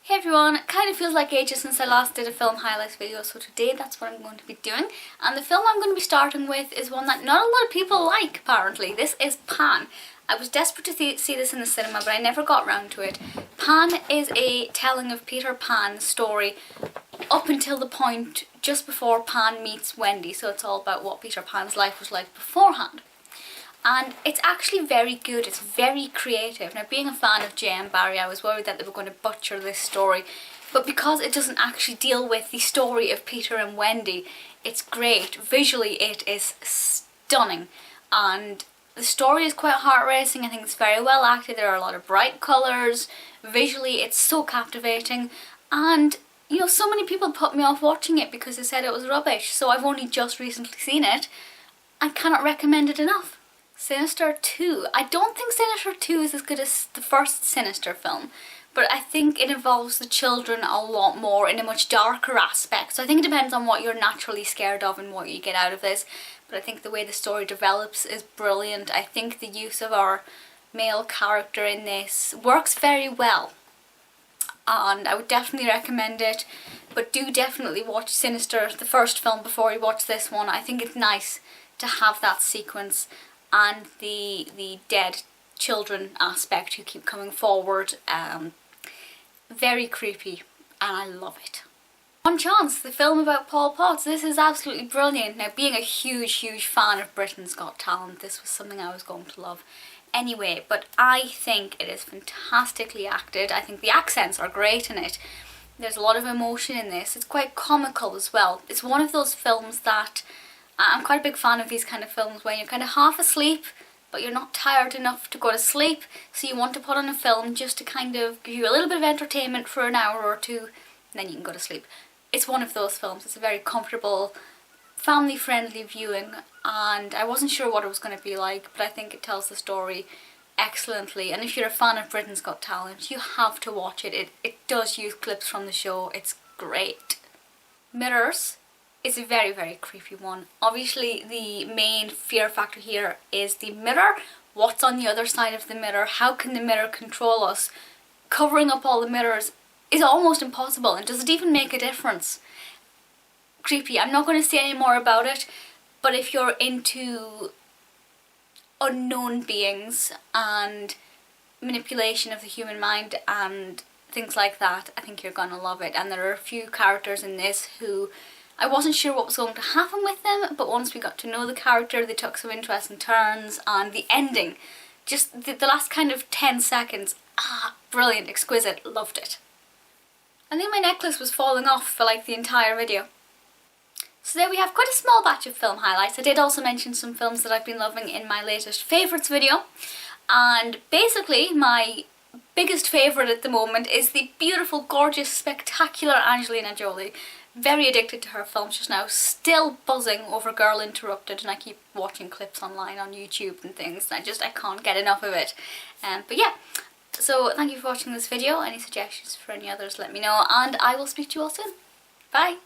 Hey everyone, it kind of feels like ages since I last did a film highlights video, so today that's what I'm going to be doing. And the film I'm going to be starting with is one that not a lot of people like, apparently. This is Pan. I was desperate to see this in the cinema, but I never got round to it. Pan is a telling of Peter Pan's story up until the point just before Pan meets Wendy, so it's all about what Peter Pan's life was like beforehand. And it's actually very good, it's very creative. Now, being a fan of J.M. Barrie, I was worried that they were going to butcher this story, but because it doesn't actually deal with the story of Peter and Wendy, it's great. Visually it is stunning, and the story is quite heart-racing. I think it's very well acted, there are a lot of bright colours, visually it's so captivating, and you know, so many people put me off watching it because they said it was rubbish, so I've only just recently seen it. I cannot recommend it enough. Sinister II. I don't think Sinister II is as good as the first Sinister film, but I think it involves the children a lot more in a much darker aspect. So I think it depends on what you're naturally scared of and what you get out of this, but I think the way the story develops is brilliant. I think the use of our male character in this works very well, and I would definitely recommend it, but do definitely watch Sinister, the first film, before you watch this one. I think it's nice to have that sequence and the dead children aspect who keep coming forward. Very creepy, and I love it. One Chance, the film about Paul Potts. This is absolutely brilliant. Now, being a huge fan of Britain's Got Talent, this was something I was going to love anyway, but I think it is fantastically acted. I think the accents are great in it. There's a lot of emotion in this. It's quite comical as well. It's one of those films that I'm quite a big fan of, these kind of films where you're kind of half asleep but you're not tired enough to go to sleep, so you want to put on a film just to kind of give you a little bit of entertainment for an hour or two, and then you can go to sleep. It's one of those films. It's a very comfortable, family friendly viewing, and I wasn't sure what it was going to be like, but I think it tells the story excellently. And if you're a fan of Britain's Got Talent, you have to watch it. It does use clips from the show. It's great. Mirrors. It's a very creepy one. Obviously the main fear factor here is the mirror. What's on the other side of the mirror? How can the mirror control us? Covering up all the mirrors is almost impossible, and does it even make a difference? Creepy. I'm not going to say any more about it, but if you're into unknown beings and manipulation of the human mind and things like that, I think you're going to love it. And there are a few characters in this who I wasn't sure what was going to happen with them, but once we got to know the character, they took some interesting turns, and the ending, just the last kind of 10 seconds, brilliant, exquisite, loved it. I think my necklace was falling off for like the entire video. So there we have quite a small batch of film highlights. I did also mention some films that I've been loving in my latest favourites video, and basically my biggest favourite at the moment is the beautiful, gorgeous, spectacular Angelina Jolie. Very addicted to her films just now, still buzzing over Girl Interrupted, and I keep watching clips online on YouTube and things, and I can't get enough of it. But yeah, so thank you for watching this video. Any suggestions for any others, let me know, and I will speak to you all soon. Bye!